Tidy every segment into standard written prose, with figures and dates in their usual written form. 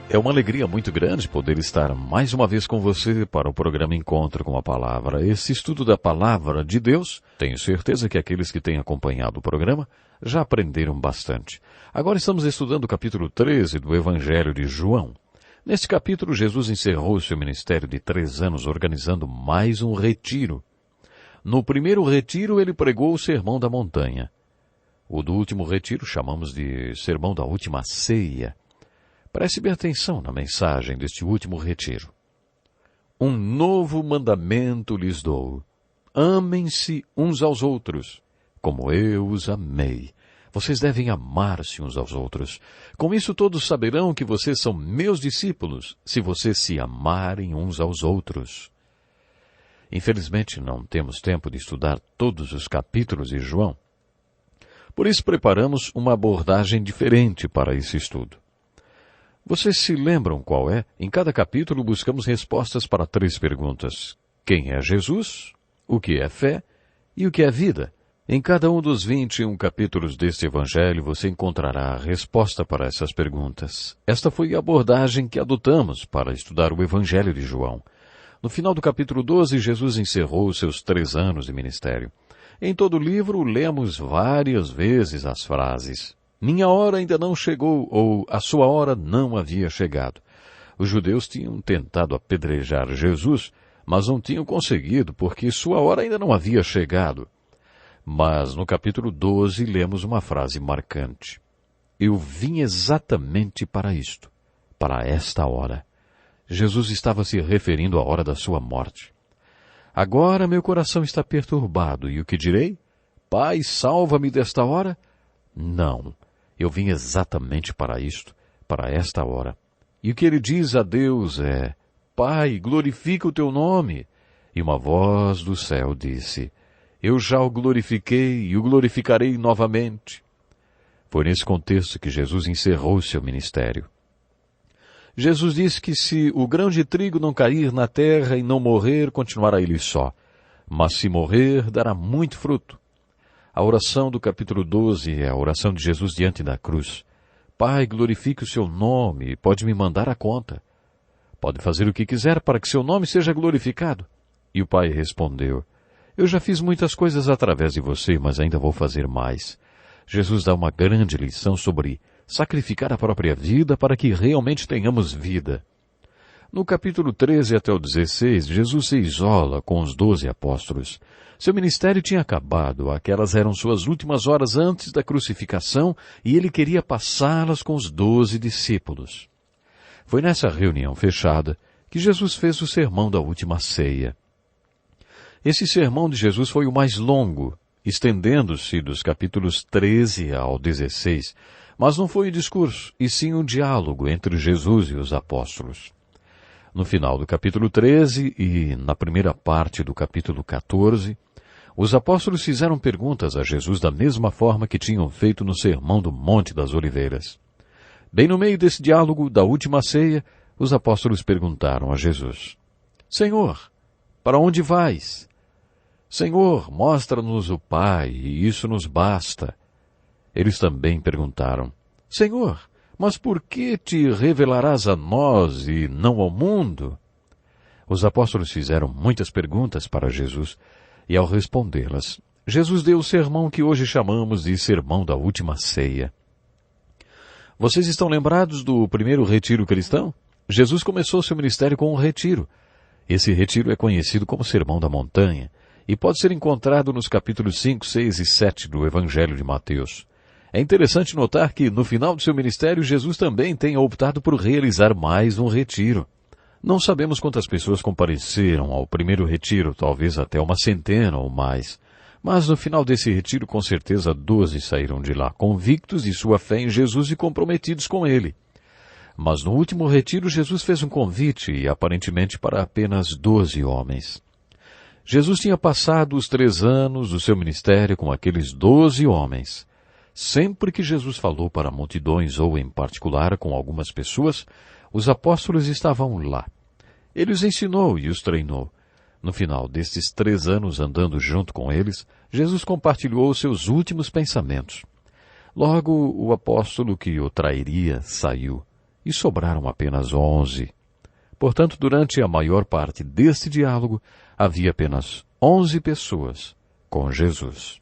É uma alegria muito grande poder estar mais uma vez com você para o programa Encontro com a Palavra. Esse estudo da Palavra de Deus, tenho certeza que aqueles que têm acompanhado o programa já aprenderam bastante. Agora estamos estudando o capítulo 13 do Evangelho de João. Neste capítulo, Jesus encerrou seu ministério de 3 anos organizando mais um retiro. No primeiro retiro, ele pregou o Sermão da Montanha. O do último retiro chamamos de Sermão da Última Ceia. Preste bem atenção na mensagem deste último retiro. Um novo mandamento lhes dou. Amem-se uns aos outros, como eu os amei. Vocês devem amar-se uns aos outros. Com isso todos saberão que vocês são meus discípulos, se vocês se amarem uns aos outros. Infelizmente não temos tempo de estudar todos os capítulos de João. Por isso preparamos uma abordagem diferente para esse estudo. Vocês se lembram qual é? Em cada capítulo buscamos respostas para 3 perguntas. Quem é Jesus? O que é fé? E o que é vida? Em cada um dos 21 capítulos deste Evangelho você encontrará a resposta para essas perguntas. Esta foi a abordagem que adotamos para estudar o Evangelho de João. No final do capítulo 12, Jesus encerrou seus 3 anos de ministério. Em todo o livro, lemos várias vezes as frases: minha hora ainda não chegou, ou a sua hora não havia chegado. Os judeus tinham tentado apedrejar Jesus, mas não tinham conseguido, porque sua hora ainda não havia chegado. Mas no capítulo 12 lemos uma frase marcante. Eu vim exatamente para isto, para esta hora. Jesus estava se referindo à hora da sua morte. Agora meu coração está perturbado, e o que direi? Pai, salva-me desta hora? Não. Eu vim exatamente para isto, para esta hora. E o que ele diz a Deus é: Pai, glorifica o teu nome. E uma voz do céu disse: eu já o glorifiquei e o glorificarei novamente. Foi nesse contexto que Jesus encerrou seu ministério. Jesus disse que se o grão de trigo não cair na terra e não morrer, continuará ele só. Mas se morrer, dará muito fruto. A oração do capítulo 12 é a oração de Jesus diante da cruz. Pai, glorifique o seu nome, pode me mandar a conta. Pode fazer o que quiser para que seu nome seja glorificado. E o Pai respondeu: eu já fiz muitas coisas através de você, mas ainda vou fazer mais. Jesus dá uma grande lição sobre sacrificar a própria vida para que realmente tenhamos vida. No capítulo 13 até o 16, Jesus se isola com os 12 apóstolos. Seu ministério tinha acabado, aquelas eram suas últimas horas antes da crucificação e ele queria passá-las com os 12 discípulos. Foi nessa reunião fechada que Jesus fez o sermão da última ceia. Esse sermão de Jesus foi o mais longo, estendendo-se dos capítulos 13 ao 16, mas não foi um discurso, e sim um diálogo entre Jesus e os apóstolos. No final do capítulo 13 e na primeira parte do capítulo 14, os apóstolos fizeram perguntas a Jesus da mesma forma que tinham feito no Sermão do Monte das Oliveiras. Bem no meio desse diálogo da última ceia, os apóstolos perguntaram a Jesus: Senhor, para onde vais? Senhor, mostra-nos o Pai, e isso nos basta. Eles também perguntaram: Senhor, mas por que te revelarás a nós e não ao mundo? Os apóstolos fizeram muitas perguntas para Jesus, e ao respondê-las, Jesus deu o sermão que hoje chamamos de Sermão da Última Ceia. Vocês estão lembrados do primeiro retiro cristão? Jesus começou seu ministério com um retiro. Esse retiro é conhecido como Sermão da Montanha, e pode ser encontrado nos capítulos 5, 6 e 7 do Evangelho de Mateus. É interessante notar que, no final de seu ministério, Jesus também tem optado por realizar mais um retiro. Não sabemos quantas pessoas compareceram ao primeiro retiro, talvez até uma centena ou mais. Mas no final desse retiro, com certeza, 12 saíram de lá, convictos de sua fé em Jesus e comprometidos com ele. Mas no último retiro, Jesus fez um convite, e aparentemente para apenas 12 homens. Jesus tinha passado os 3 anos do seu ministério com aqueles 12 homens. Sempre que Jesus falou para multidões ou em particular com algumas pessoas, os apóstolos estavam lá. Ele os ensinou e os treinou. No final destes 3 anos andando junto com eles, Jesus compartilhou seus últimos pensamentos. Logo, o apóstolo que o trairia saiu. e sobraram apenas 11. Portanto, durante a maior parte deste diálogo, havia apenas 11 pessoas com Jesus.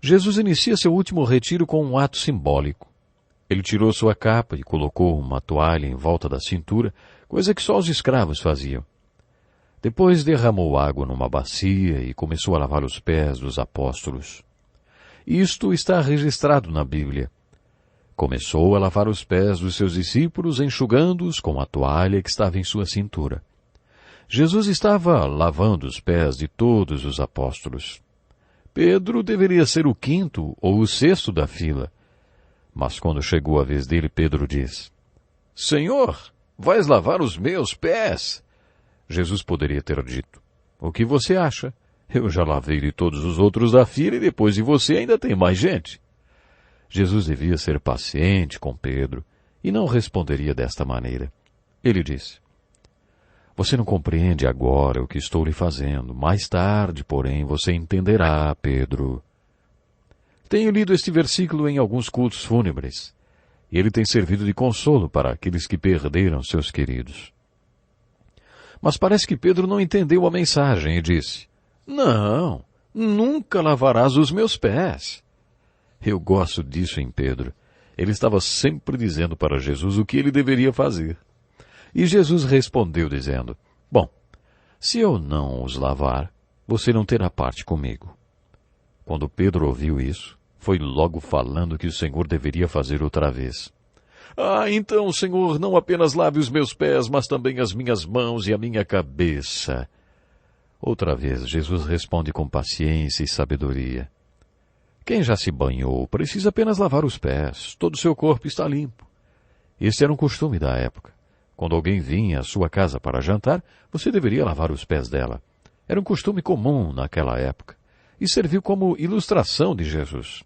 Jesus inicia seu último retiro com um ato simbólico. Ele tirou sua capa e colocou uma toalha em volta da cintura, coisa que só os escravos faziam. Depois derramou água numa bacia e começou a lavar os pés dos apóstolos. Isto está registrado na Bíblia. Começou a lavar os pés dos seus discípulos, enxugando-os com a toalha que estava em sua cintura. Jesus estava lavando os pés de todos os apóstolos. Pedro deveria ser o 5º ou o 6º da fila. Mas quando chegou a vez dele, Pedro diz: Senhor, vais lavar os meus pés? Jesus poderia ter dito: o que você acha? Eu já lavei de todos os outros da fila e depois de você ainda tem mais gente. Jesus devia ser paciente com Pedro e não responderia desta maneira. Ele disse: Você não compreende agora o que estou lhe fazendo. Mais tarde, porém, você entenderá, Pedro. Tenho lido este versículo em alguns cultos fúnebres, e ele tem servido de consolo para aqueles que perderam seus queridos. Mas parece que Pedro não entendeu a mensagem e disse: Não, nunca lavarás os meus pés. Eu gosto disso em Pedro. Ele estava sempre dizendo para Jesus o que ele deveria fazer. E Jesus respondeu dizendo: Bom, se eu não os lavar, você não terá parte comigo. Quando Pedro ouviu isso, foi logo falando que o Senhor deveria fazer outra vez. Então, Senhor, não apenas lave os meus pés, mas também as minhas mãos e a minha cabeça. Outra vez, Jesus responde com paciência e sabedoria. Quem já se banhou precisa apenas lavar os pés, todo o seu corpo está limpo. Este era um costume da época. Quando alguém vinha à sua casa para jantar, você deveria lavar os pés dela. Era um costume comum naquela época, e serviu como ilustração de Jesus.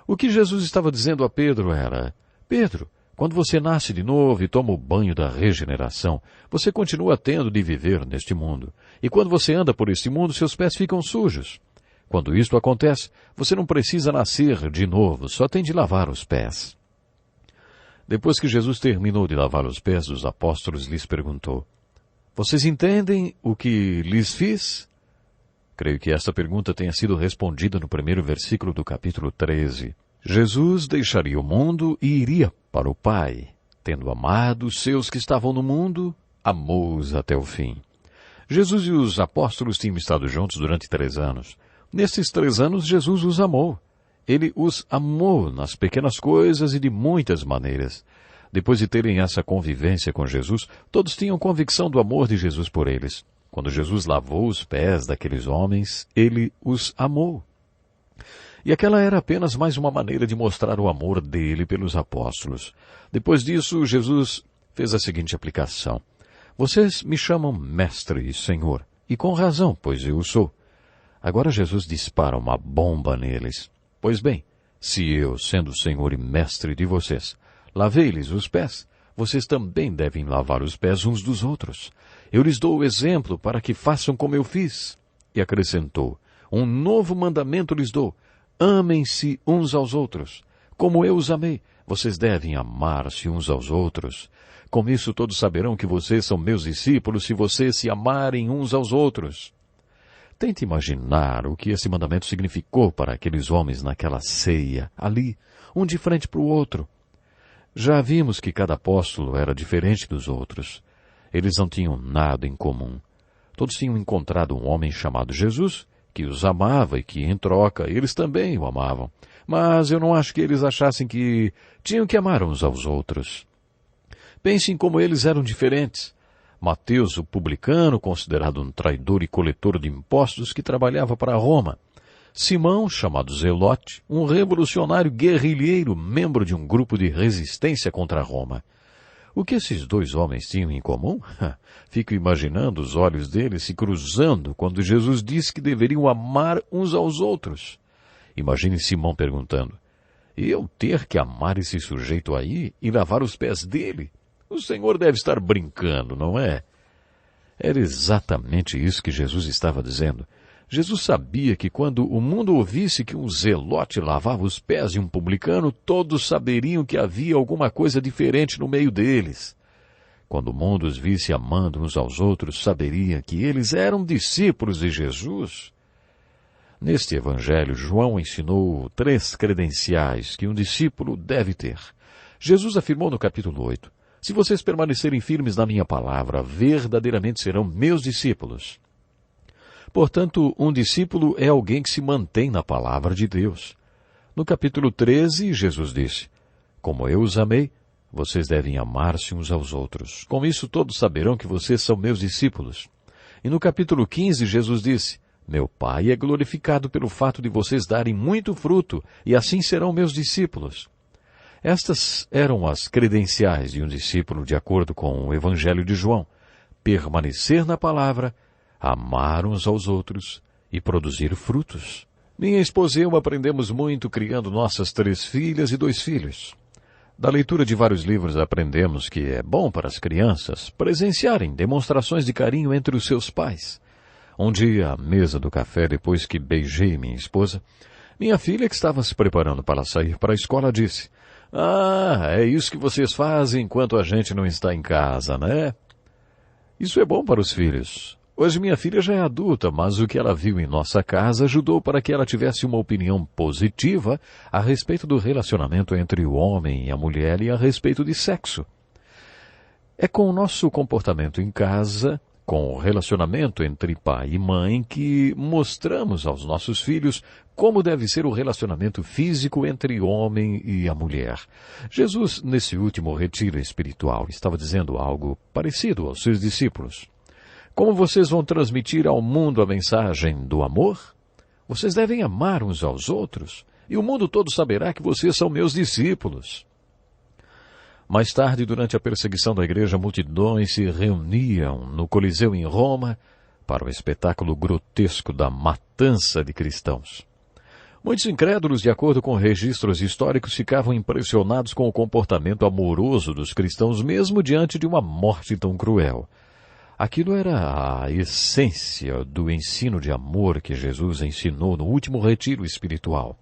O que Jesus estava dizendo a Pedro era: Pedro, quando você nasce de novo e toma o banho da regeneração, você continua tendo de viver neste mundo. E quando você anda por este mundo, seus pés ficam sujos. Quando isto acontece, você não precisa nascer de novo, só tem de lavar os pés. Depois que Jesus terminou de lavar os pés dos apóstolos, lhes perguntou: Vocês entendem o que lhes fiz? Creio que esta pergunta tenha sido respondida no primeiro versículo do capítulo 13. Jesus deixaria o mundo e iria para o Pai. Tendo amado os seus que estavam no mundo, amou-os até o fim. Jesus e os apóstolos tinham estado juntos durante 3 anos. Nesses 3 anos, Jesus os amou. Ele os amou nas pequenas coisas e de muitas maneiras. Depois de terem essa convivência com Jesus, todos tinham convicção do amor de Jesus por eles. Quando Jesus lavou os pés daqueles homens, ele os amou. E aquela era apenas mais uma maneira de mostrar o amor dele pelos apóstolos. Depois disso, Jesus fez a seguinte aplicação: Vocês me chamam Mestre e Senhor, e com razão, pois eu o sou. Agora Jesus dispara uma bomba neles. Pois bem, se eu, sendo Senhor e Mestre de vocês, lavei-lhes os pés, vocês também devem lavar os pés uns dos outros. Eu lhes dou o exemplo para que façam como eu fiz. E acrescentou: Um novo mandamento lhes dou: amem-se uns aos outros. Como eu os amei, vocês devem amar-se uns aos outros. Com isso todos saberão que vocês são meus discípulos se vocês se amarem uns aos outros. Tente imaginar o que esse mandamento significou para aqueles homens naquela ceia, ali, um de frente para o outro. Já vimos que cada apóstolo era diferente dos outros. Eles não tinham nada em comum. Todos tinham encontrado um homem chamado Jesus, que os amava e que, em troca, eles também o amavam. Mas eu não acho que eles achassem que tinham que amar uns aos outros. Pensem como eles eram diferentes. Mateus, o publicano, considerado um traidor e coletor de impostos que trabalhava para Roma. Simão, chamado Zelote, um revolucionário guerrilheiro, membro de um grupo de resistência contra Roma. O que esses 2 homens tinham em comum? Fico imaginando os olhos deles se cruzando quando Jesus disse que deveriam amar uns aos outros. Imagine Simão perguntando: eu ter que amar esse sujeito aí e lavar os pés dele? O Senhor deve estar brincando, não é? Era exatamente isso que Jesus estava dizendo. Jesus sabia que quando o mundo ouvisse que um zelote lavava os pés de um publicano, todos saberiam que havia alguma coisa diferente no meio deles. Quando o mundo os visse amando uns aos outros, saberia que eles eram discípulos de Jesus. Neste evangelho, João ensinou 3 credenciais que um discípulo deve ter. Jesus afirmou no capítulo 8, se vocês permanecerem firmes na minha palavra, verdadeiramente serão meus discípulos. Portanto, um discípulo é alguém que se mantém na palavra de Deus. No capítulo 13, Jesus disse, como eu os amei, vocês devem amar-se uns aos outros. Com isso todos saberão que vocês são meus discípulos. E no capítulo 15, Jesus disse, meu Pai é glorificado pelo fato de vocês darem muito fruto, e assim serão meus discípulos. Estas eram as credenciais de um discípulo de acordo com o Evangelho de João. Permanecer na palavra, amar uns aos outros e produzir frutos. Minha esposa e eu aprendemos muito criando nossas 3 filhas e 2 filhos. Da leitura de vários livros aprendemos que é bom para as crianças presenciarem demonstrações de carinho entre os seus pais. Um dia, à mesa do café, depois que beijei minha esposa, minha filha, que estava se preparando para sair para a escola, disse, é isso que vocês fazem enquanto a gente não está em casa, né? Isso é bom para os filhos. Hoje minha filha já é adulta, mas o que ela viu em nossa casa ajudou para que ela tivesse uma opinião positiva a respeito do relacionamento entre o homem e a mulher e a respeito de sexo. É com o nosso comportamento em casa, com o relacionamento entre pai e mãe, que mostramos aos nossos filhos como deve ser o relacionamento físico entre o homem e a mulher. Jesus, nesse último retiro espiritual, estava dizendo algo parecido aos seus discípulos. Como vocês vão transmitir ao mundo a mensagem do amor? Vocês devem amar uns aos outros, e o mundo todo saberá que vocês são meus discípulos. Mais tarde, durante a perseguição da igreja, multidões se reuniam no Coliseu em Roma para o espetáculo grotesco da matança de cristãos. Muitos incrédulos, de acordo com registros históricos, ficavam impressionados com o comportamento amoroso dos cristãos, mesmo diante de uma morte tão cruel. Aquilo era a essência do ensino de amor que Jesus ensinou no último retiro espiritual.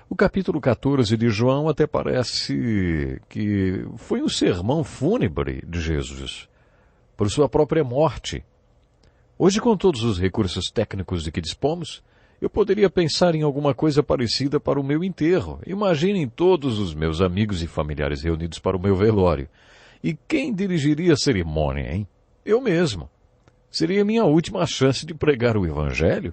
O capítulo 14 de João até parece que foi um sermão fúnebre de Jesus, por sua própria morte. Hoje, com todos os recursos técnicos de que dispomos, eu poderia pensar em alguma coisa parecida para o meu enterro. Imaginem todos os meus amigos e familiares reunidos para o meu velório. E quem dirigiria a cerimônia, hein? Eu mesmo. Seria minha última chance de pregar o Evangelho.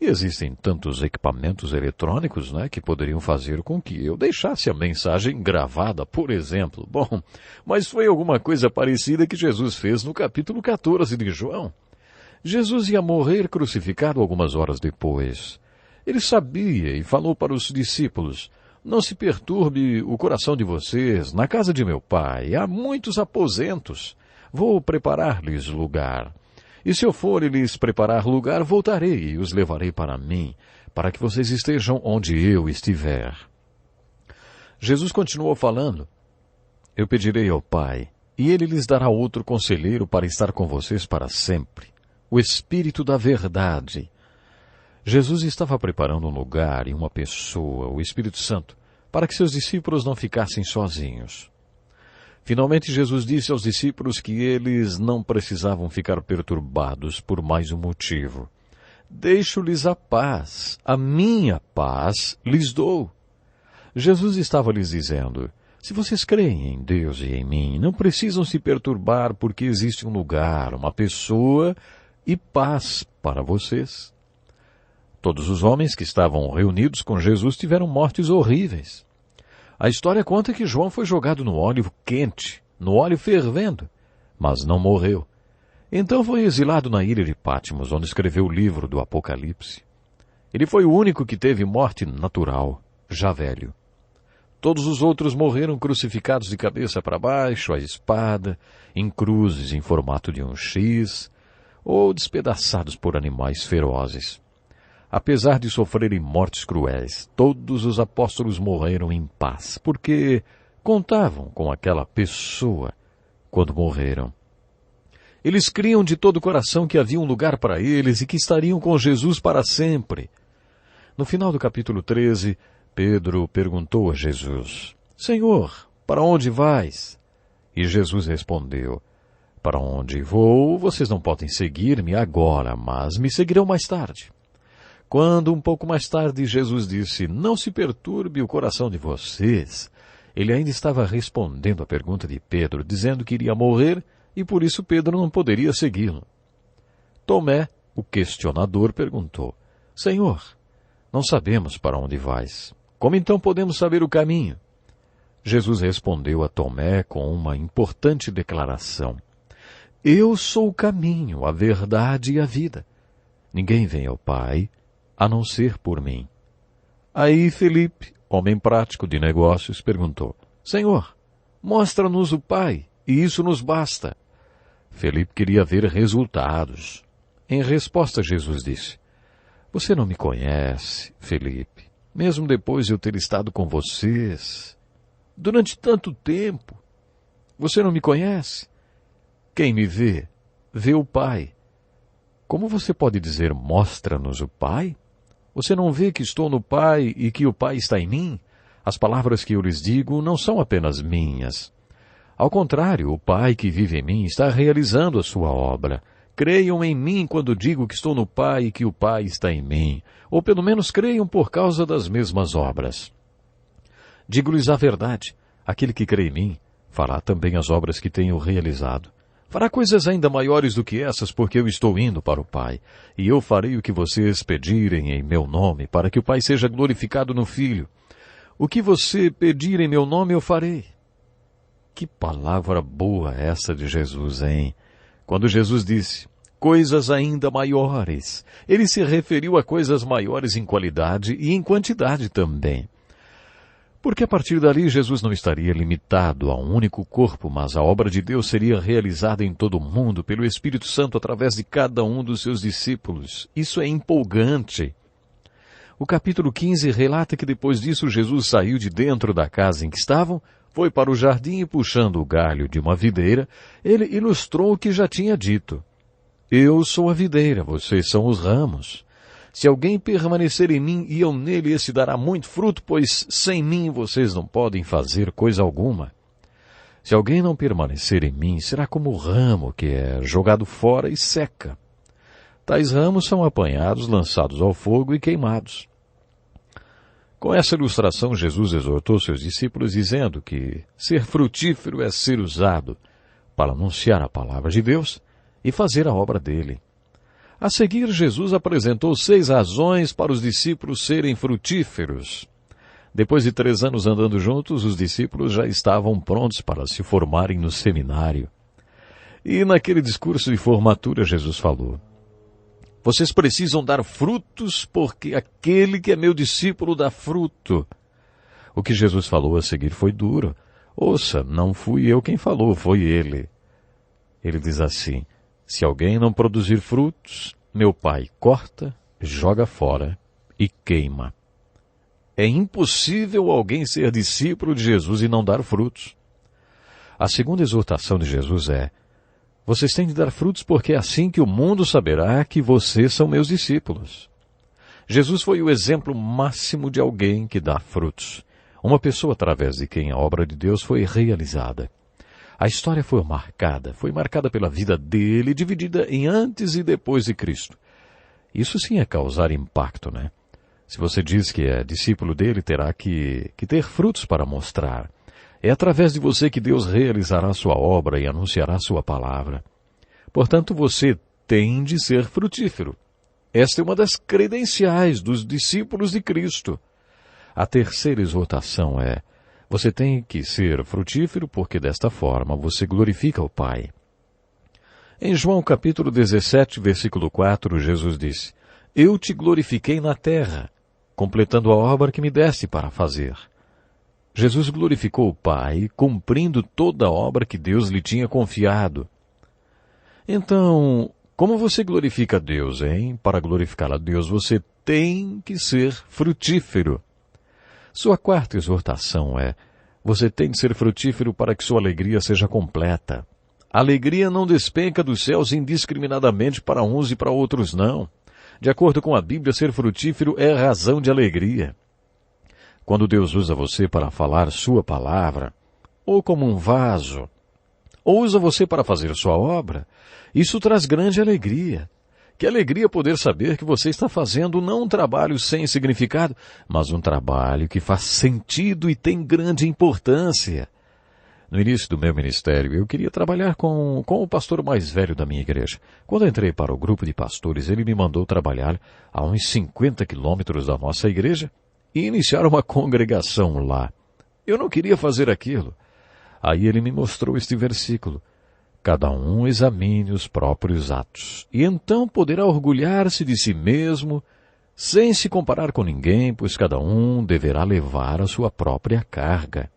E existem tantos equipamentos eletrônicos, que poderiam fazer com que eu deixasse a mensagem gravada, por exemplo. Bom, mas foi alguma coisa parecida que Jesus fez no capítulo 14 de João. Jesus ia morrer crucificado algumas horas depois. Ele sabia e falou para os discípulos, não se perturbe o coração de vocês, na casa de meu pai há muitos aposentos. Vou preparar-lhes lugar. E se eu for e lhes preparar lugar, voltarei e os levarei para mim, para que vocês estejam onde eu estiver. Jesus continuou falando, eu pedirei ao Pai, e ele lhes dará outro conselheiro para estar com vocês para sempre, o Espírito da Verdade. Jesus estava preparando um lugar e uma pessoa, o Espírito Santo, para que seus discípulos não ficassem sozinhos. Finalmente, Jesus disse aos discípulos que eles não precisavam ficar perturbados por mais um motivo. Deixo-lhes a paz, a minha paz lhes dou. Jesus estava lhes dizendo, se vocês creem em Deus e em mim, não precisam se perturbar porque existe um lugar, uma pessoa e paz para vocês. Todos os homens que estavam reunidos com Jesus tiveram mortes horríveis. A história conta que João foi jogado no óleo quente, no óleo fervendo, mas não morreu. Então foi exilado na ilha de Patmos, onde escreveu o livro do Apocalipse. Ele foi o único que teve morte natural, já velho. Todos os outros morreram crucificados de cabeça para baixo, à espada, em cruzes em formato de um X, ou despedaçados por animais ferozes. Apesar de sofrerem mortes cruéis, todos os apóstolos morreram em paz, porque contavam com aquela pessoa quando morreram. Eles criam de todo o coração que havia um lugar para eles e que estariam com Jesus para sempre. No final do capítulo 13, Pedro perguntou a Jesus: Senhor, para onde vais? E Jesus respondeu: Para onde vou, vocês não podem seguir-me agora, mas me seguirão mais tarde. Quando, um pouco mais tarde, Jesus disse: Não se perturbe o coração de vocês, ele ainda estava respondendo à pergunta de Pedro, dizendo que iria morrer e por isso Pedro não poderia segui-lo. Tomé, o questionador, perguntou: Senhor, não sabemos para onde vais. Como então podemos saber o caminho? Jesus respondeu a Tomé com uma importante declaração: Eu sou o caminho, a verdade e a vida. Ninguém vem ao Pai a não ser por mim. Aí Felipe, homem prático de negócios, perguntou: Senhor, mostra-nos o Pai, e isso nos basta. Felipe queria ver resultados. Em resposta, Jesus disse: Você não me conhece, Felipe, mesmo depois de eu ter estado com vocês durante tanto tempo. Você não me conhece? Quem me vê, vê o Pai. Como você pode dizer, mostra-nos o Pai? Você não vê que estou no Pai e que o Pai está em mim? As palavras que eu lhes digo não são apenas minhas. Ao contrário, o Pai que vive em mim está realizando a sua obra. Creiam em mim quando digo que estou no Pai e que o Pai está em mim. Ou pelo menos creiam por causa das mesmas obras. Digo-lhes a verdade. Aquele que crê em mim fará também as obras que tenho realizado. Fará coisas ainda maiores do que essas, porque eu estou indo para o Pai. E eu farei o que vocês pedirem em meu nome, para que o Pai seja glorificado no Filho. O que você pedir em meu nome, eu farei. Que palavra boa essa de Jesus, hein? Quando Jesus disse, coisas ainda maiores, ele se referiu a coisas maiores em qualidade e em quantidade também. Porque a partir dali Jesus não estaria limitado a um único corpo, mas a obra de Deus seria realizada em todo o mundo pelo Espírito Santo através de cada um dos seus discípulos. Isso é empolgante. O capítulo 15 relata que depois disso Jesus saiu de dentro da casa em que estavam, foi para o jardim e puxando o galho de uma videira, ele ilustrou o que já tinha dito. Eu sou a videira, vocês são os ramos. Se alguém permanecer em mim e eu nele, esse dará muito fruto, pois sem mim vocês não podem fazer coisa alguma. Se alguém não permanecer em mim, será como o ramo que é jogado fora e seca. Tais ramos são apanhados, lançados ao fogo e queimados. Com essa ilustração, Jesus exortou seus discípulos dizendo que ser frutífero é ser usado para anunciar a palavra de Deus e fazer a obra dele. A seguir, Jesus apresentou 6 razões para os discípulos serem frutíferos. Depois de 3 anos andando juntos, os discípulos já estavam prontos para se formarem no seminário. E naquele discurso de formatura, Jesus falou: Vocês precisam dar frutos, porque aquele que é meu discípulo dá fruto. O que Jesus falou a seguir foi duro. Ouça, não fui eu quem falou, foi ele. Ele diz assim: Se alguém não produzir frutos, meu Pai corta, joga fora e queima. É impossível alguém ser discípulo de Jesus e não dar frutos. A segunda exortação de Jesus é: Vocês têm de dar frutos porque é assim que o mundo saberá que vocês são meus discípulos. Jesus foi o exemplo máximo de alguém que dá frutos. Uma pessoa através de quem a obra de Deus foi realizada. A história foi marcada pela vida dele, dividida em antes e depois de Cristo. Isso sim é causar impacto, né? Se você diz que é discípulo dele, terá que ter frutos para mostrar. É através de você que Deus realizará sua obra e anunciará sua palavra. Portanto, você tem de ser frutífero. Esta é uma das credenciais dos discípulos de Cristo. A terceira exortação é: você tem que ser frutífero porque desta forma você glorifica o Pai. Em João capítulo 17, versículo 4, Jesus disse: Eu te glorifiquei na terra, completando a obra que me deste para fazer. Jesus glorificou o Pai, cumprindo toda a obra que Deus lhe tinha confiado. Então, como você glorifica a Deus, hein? Para glorificar a Deus, você tem que ser frutífero. Sua quarta exortação é: você tem de ser frutífero para que sua alegria seja completa. A alegria não despenca dos céus indiscriminadamente para uns e para outros, não. De acordo com a Bíblia, ser frutífero é razão de alegria. Quando Deus usa você para falar sua palavra, ou como um vaso, ou usa você para fazer sua obra, isso traz grande alegria. Que alegria poder saber que você está fazendo não um trabalho sem significado, mas um trabalho que faz sentido e tem grande importância. No início do meu ministério, eu queria trabalhar com o pastor mais velho da minha igreja. Quando entrei para o grupo de pastores, ele me mandou trabalhar a uns 50 quilômetros da nossa igreja e iniciar uma congregação lá. Eu não queria fazer aquilo. Aí ele me mostrou este versículo. Cada um examine os próprios atos, e então poderá orgulhar-se de si mesmo, sem se comparar com ninguém, pois cada um deverá levar a sua própria carga.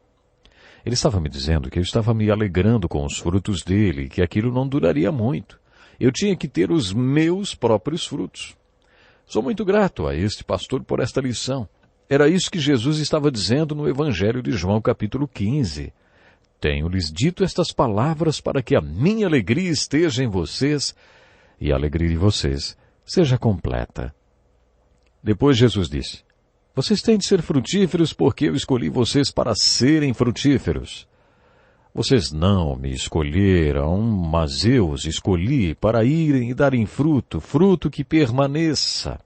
Ele estava me dizendo que eu estava me alegrando com os frutos dele e que aquilo não duraria muito. Eu tinha que ter os meus próprios frutos. Sou muito grato a este pastor por esta lição. Era isso que Jesus estava dizendo no Evangelho de João, capítulo 15. Tenho-lhes dito estas palavras para que a minha alegria esteja em vocês e a alegria de vocês seja completa. Depois Jesus disse, vocês têm de ser frutíferos porque eu escolhi vocês para serem frutíferos. Vocês não me escolheram, mas eu os escolhi para irem e darem fruto, fruto que permaneça.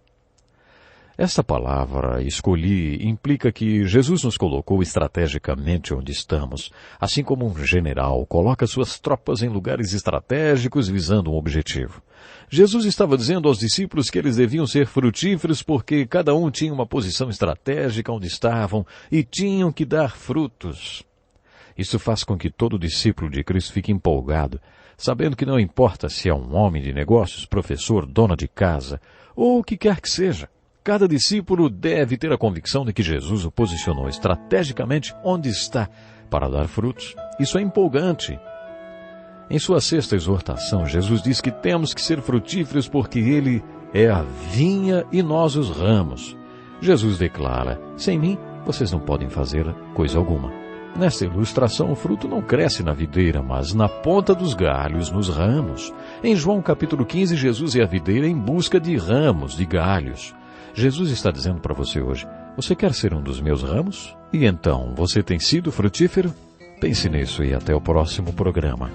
Esta palavra, escolhi, implica que Jesus nos colocou estrategicamente onde estamos, assim como um general coloca suas tropas em lugares estratégicos visando um objetivo. Jesus estava dizendo aos discípulos que eles deviam ser frutíferos porque cada um tinha uma posição estratégica onde estavam e tinham que dar frutos. Isso faz com que todo discípulo de Cristo fique empolgado, sabendo que não importa se é um homem de negócios, professor, dona de casa, ou o que quer que seja. Cada discípulo deve ter a convicção de que Jesus o posicionou estrategicamente onde está para dar frutos. Isso é empolgante. Em sua sexta exortação, Jesus diz que temos que ser frutíferos porque Ele é a vinha e nós os ramos. Jesus declara, sem mim, vocês não podem fazer coisa alguma. Nesta ilustração, o fruto não cresce na videira, mas na ponta dos galhos, nos ramos. Em João capítulo 15, Jesus é a videira em busca de ramos, de galhos. Jesus está dizendo para você hoje, você quer ser um dos meus ramos? E então, você tem sido frutífero? Pense nisso e até o próximo programa.